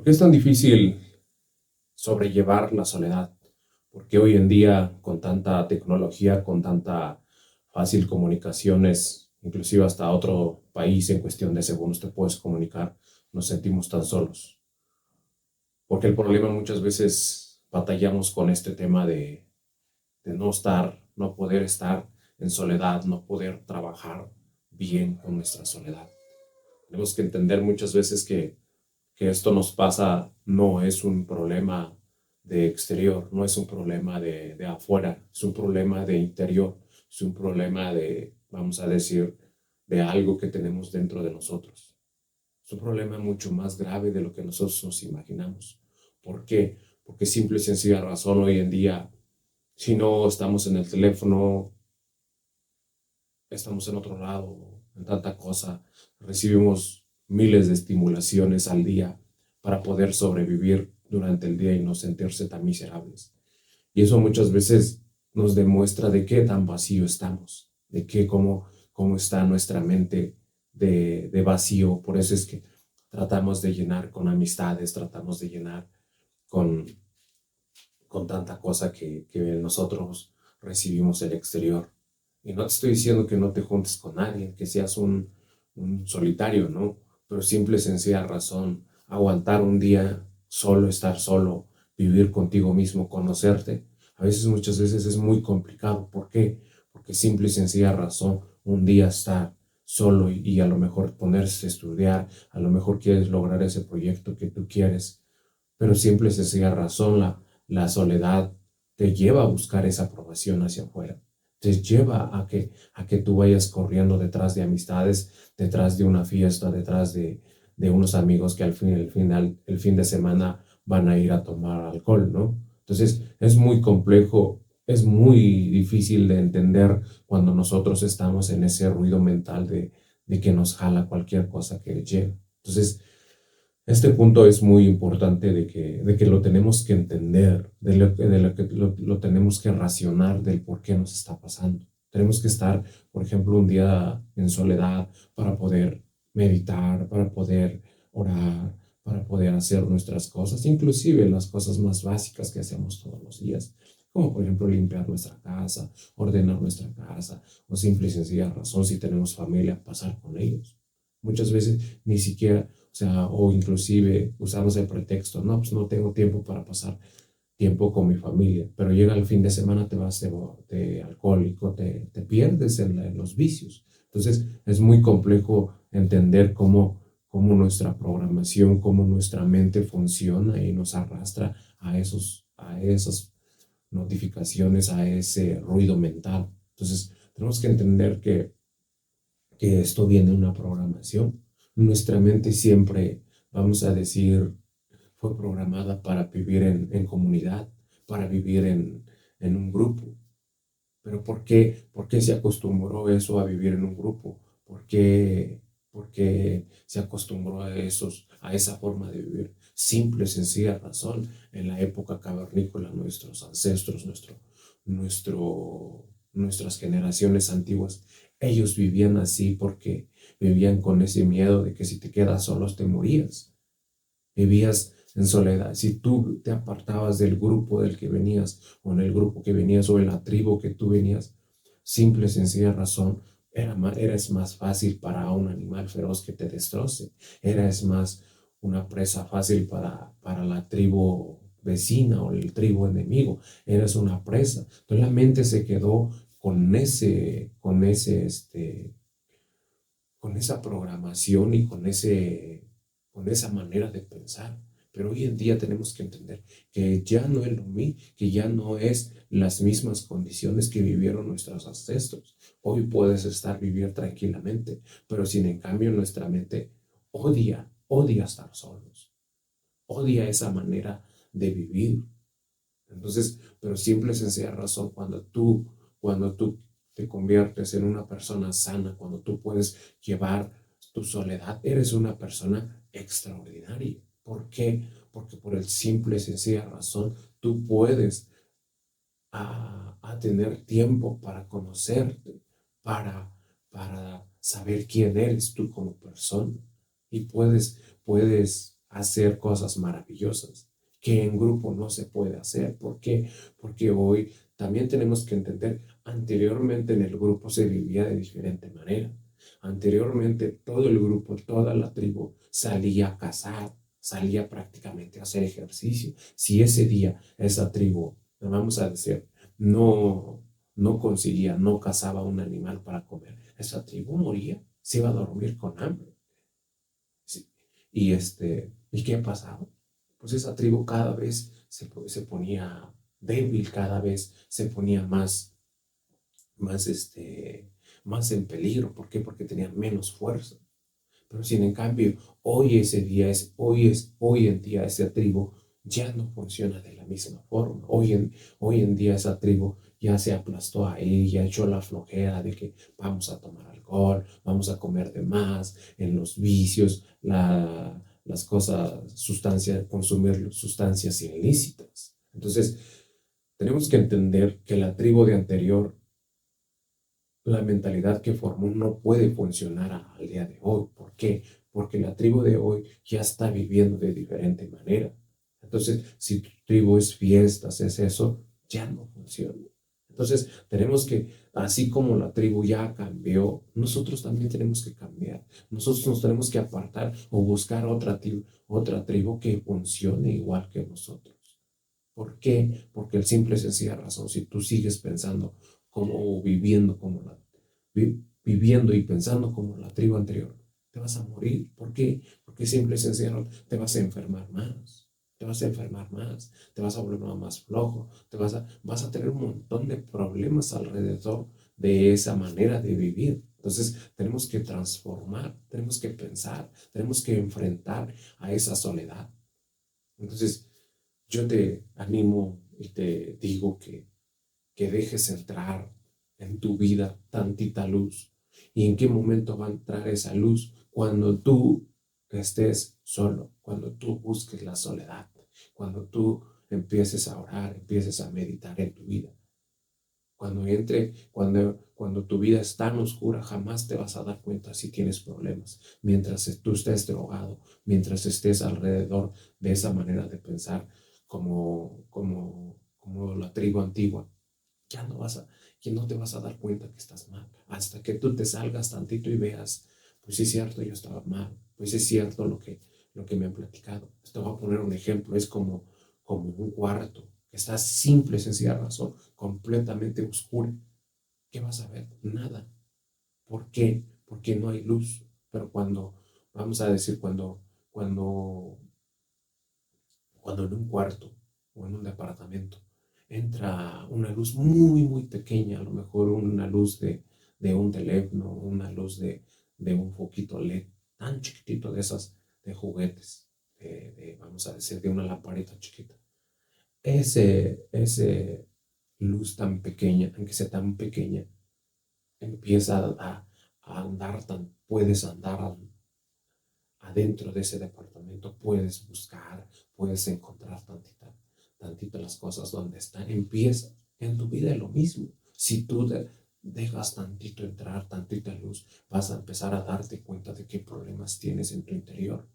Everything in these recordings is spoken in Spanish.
qué es tan difícil sobrellevar la soledad? Porque hoy en día, con tanta tecnología, con tanta fácil comunicaciones, inclusive hasta otro país en cuestión de segundos te puedes comunicar, nos sentimos tan solos? Porque el problema muchas veces batallamos con este tema de no estar, no poder estar en soledad, no poder trabajar bien con nuestra soledad. Tenemos que entender muchas veces que esto nos pasa, no es un problema de exterior, no es un problema de afuera, es un problema de interior, es un problema de, vamos a decir, de algo que tenemos dentro de nosotros. Es un problema mucho más grave de lo que nosotros nos imaginamos. ¿Por qué? Porque simple y sencilla razón hoy en día, si no estamos en el teléfono, estamos en otro lado, en tanta cosa, recibimos miles de estimulaciones al día para poder sobrevivir durante el día y no sentirse tan miserables. Y eso muchas veces nos demuestra de qué tan vacío estamos, de qué, cómo está nuestra mente de vacío. Por eso es que tratamos de llenar con amistades, tratamos de llenar con, con tanta cosa que nosotros recibimos del exterior. Y no te estoy diciendo que no te juntes con nadie, que seas un solitario, ¿no? Pero simple y sencilla razón, aguantar un día solo, estar solo, vivir contigo mismo, conocerte, a veces, muchas veces es muy complicado. ¿Por qué? Porque simple y sencilla razón, un día estar solo y a lo mejor ponerse a estudiar, a lo mejor quieres lograr ese proyecto que tú quieres, pero simple y sencilla razón, la soledad te lleva a buscar esa aprobación hacia afuera, te lleva a que tú vayas corriendo detrás de amistades, detrás de una fiesta, detrás de unos amigos que el fin de semana van a ir a tomar alcohol, ¿no? Entonces es muy complejo, es muy difícil de entender cuando nosotros estamos en ese ruido mental de que nos jala cualquier cosa que llega. Entonces, este punto es muy importante de que lo tenemos que entender, de lo que lo tenemos que racionar del por qué nos está pasando. Tenemos que estar, por ejemplo, un día en soledad para poder meditar, para poder orar, para poder hacer nuestras cosas, inclusive las cosas más básicas que hacemos todos los días, como por ejemplo limpiar nuestra casa, ordenar nuestra casa, o simple y sencilla razón, si tenemos familia, pasar con ellos. Muchas veces ni siquiera, o sea, o inclusive usamos el pretexto, no, pues no tengo tiempo para pasar tiempo con mi familia, pero llega el fin de semana, te vas de alcohólico, te pierdes en los vicios. Entonces es muy complejo entender cómo nuestra programación, cómo nuestra mente funciona y nos arrastra a esas notificaciones, a ese ruido mental. Entonces tenemos que entender que esto viene de una programación. Nuestra mente siempre, vamos a decir, fue programada para vivir en comunidad, para vivir en un grupo. Pero por qué se acostumbró eso a vivir en un grupo? Por qué se acostumbró a esa forma de vivir? Simple, sencilla razón. En la época cavernícola, nuestros ancestros, nuestras generaciones antiguas, ellos vivían así porque vivían con ese miedo de que si te quedas solos te morías. Vivías en soledad. Si tú te apartabas del grupo del que venías, o en el grupo que venías, o en la tribu que tú venías, simple, sencilla razón, eras más fácil para un animal feroz que te destroce. Eras más una presa fácil para la tribu vecina o el tribu enemigo. Eras una presa. Entonces la mente se quedó con esa programación y con esa manera de pensar. Pero hoy en día tenemos que entender que ya no es lo mismo, que ya no es las mismas condiciones que vivieron nuestros ancestros. Hoy puedes vivir tranquilamente, pero sin en cambio nuestra mente odia estar solos, odia esa manera de vivir. Entonces, pero simple y sencilla razón, cuando tú te conviertes en una persona sana, cuando tú puedes llevar tu soledad, eres una persona extraordinaria. ¿Por qué? Porque por el simple y sencilla razón, tú puedes a tener tiempo para conocerte, para, para saber quién eres tú como persona. Y puedes hacer cosas maravillosas que en grupo no se puede hacer. ¿Por qué? Porque hoy también tenemos que entender, anteriormente en el grupo se vivía de diferente manera. Anteriormente todo el grupo, toda la tribu salía a cazar, salía prácticamente a hacer ejercicio. Si ese día esa tribu, vamos a decir, no conseguía, no cazaba un animal para comer, esa tribu moría, se iba a dormir con hambre. Sí. ¿Y qué pasaba? Pues esa tribu cada vez se ponía débil, cada vez se ponía más, más en peligro. ¿Por qué? Porque tenía menos fuerza. Pero sin en cambio, hoy en día esa tribu ya no funciona de la misma forma. Hoy en día esa tribu ya se aplastó ahí, ya echó la flojera de que vamos a tomar alcohol, vamos a comer de más, en los vicios, las cosas, consumir sustancias ilícitas. Entonces, tenemos que entender que la tribu de anterior, la mentalidad que formó no puede funcionar al día de hoy. ¿Por qué? Porque la tribu de hoy ya está viviendo de diferente manera. Entonces, si tu tribu es fiestas, es eso, ya no funciona. Entonces, tenemos que, así como la tribu ya cambió, nosotros también tenemos que cambiar. Nosotros nos tenemos que apartar o buscar otra tribu que funcione igual que nosotros. ¿Por qué? Porque el simple y sencilla razón, si tú sigues pensando como viviendo viviendo y pensando como la tribu anterior, te vas a morir. ¿Por qué? Porque simple y sencillo te vas a enfermar más, te vas a enfermar más, te vas a volver más flojo, vas a tener un montón de problemas alrededor de esa manera de vivir. Entonces tenemos que transformar, tenemos que pensar, tenemos que enfrentar a esa soledad. Entonces yo te animo y te digo que dejes entrar en tu vida tantita luz. ¿Y en qué momento va a entrar esa luz? Cuando tú estés solo, cuando tú busques la soledad, cuando tú empieces a orar, empieces a meditar en tu vida. Cuando tu vida es tan oscura, jamás te vas a dar cuenta si tienes problemas. Mientras tú estés drogado, mientras estés alrededor de esa manera de pensar como la tribu antigua, ya no vas a, que no te vas a dar cuenta que estás mal, hasta que tú te salgas tantito y veas, pues sí es cierto, yo estaba mal, pues es cierto lo que me han platicado. Te voy a poner un ejemplo, es como un cuarto que está simple, sencilla razón, completamente oscuro. ¿Qué vas a ver? Nada. ¿Por qué? Porque no hay luz. Pero vamos a decir, cuando, cuando en un cuarto o en un departamento entra una luz muy, muy pequeña, a lo mejor una luz de un teléfono, una luz de un foquito LED, tan chiquitito de esas de juguetes, vamos a decir, de una lamparita chiquita. Ese luz tan pequeña, aunque sea tan pequeña, empieza a andar puedes andar adentro de ese departamento, puedes buscar, puedes encontrar tantito las cosas donde están. Empieza en tu vida lo mismo. Si tú dejas tantito entrar, tantita luz, vas a empezar a darte cuenta de qué problemas tienes en tu interior.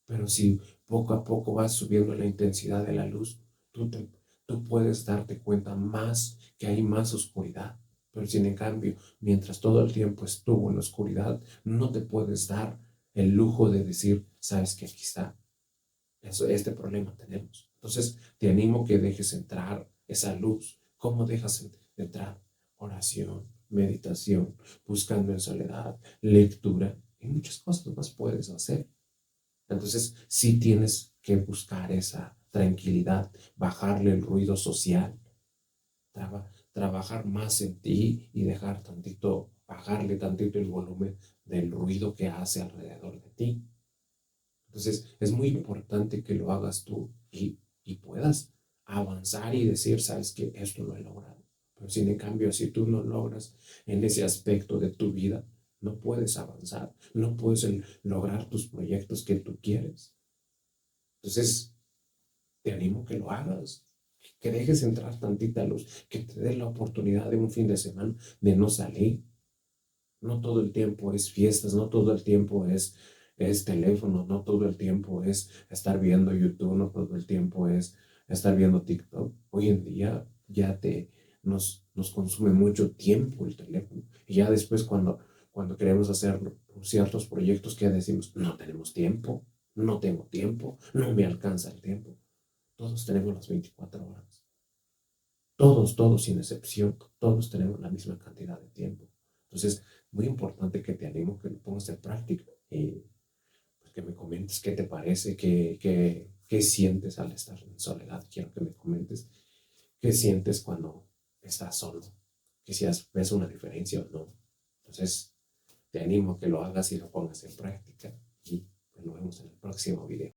Pero si poco a poco vas subiendo la intensidad de la luz, tú puedes darte cuenta más que hay más oscuridad. Pero sin en cambio, mientras todo el tiempo estuvo en la oscuridad, no te puedes dar el lujo de decir, sabes que aquí está, este problema tenemos. Entonces, te animo que dejes entrar esa luz. ¿Cómo dejas entrar? Oración, meditación, buscando en soledad, lectura y muchas cosas más puedes hacer. Entonces, sí tienes que buscar esa tranquilidad, bajarle el ruido social, trabajar más en ti y bajarle tantito el volumen del ruido que hace alrededor de ti. Entonces, es muy importante que lo hagas tú y puedas avanzar y decir, sabes que esto lo he logrado. Pero sin en cambio, si tú no logras en ese aspecto de tu vida, no puedes avanzar, no puedes lograr tus proyectos que tú quieres. Entonces, te animo que lo hagas, que dejes entrar tantita luz, que te des la oportunidad de un fin de semana de no salir. No todo el tiempo es fiestas, no todo el tiempo es es teléfono, no todo el tiempo es estar viendo YouTube, no todo el tiempo es estar viendo TikTok. Hoy en día nos consume mucho tiempo el teléfono. Y ya después cuando queremos hacer ciertos proyectos que decimos, no tenemos tiempo, no tengo tiempo, no me alcanza el tiempo. Todos tenemos las 24 horas. Todos sin excepción, todos tenemos la misma cantidad de tiempo. Entonces, muy importante que te animo, que lo pongas en práctica y pues, que me comentes qué te parece, qué sientes al estar en soledad. Quiero que me comentes qué sientes cuando estás solo, que si ves una diferencia o no. Entonces, te animo a que lo hagas y lo pongas en práctica y pues, nos vemos en el próximo video.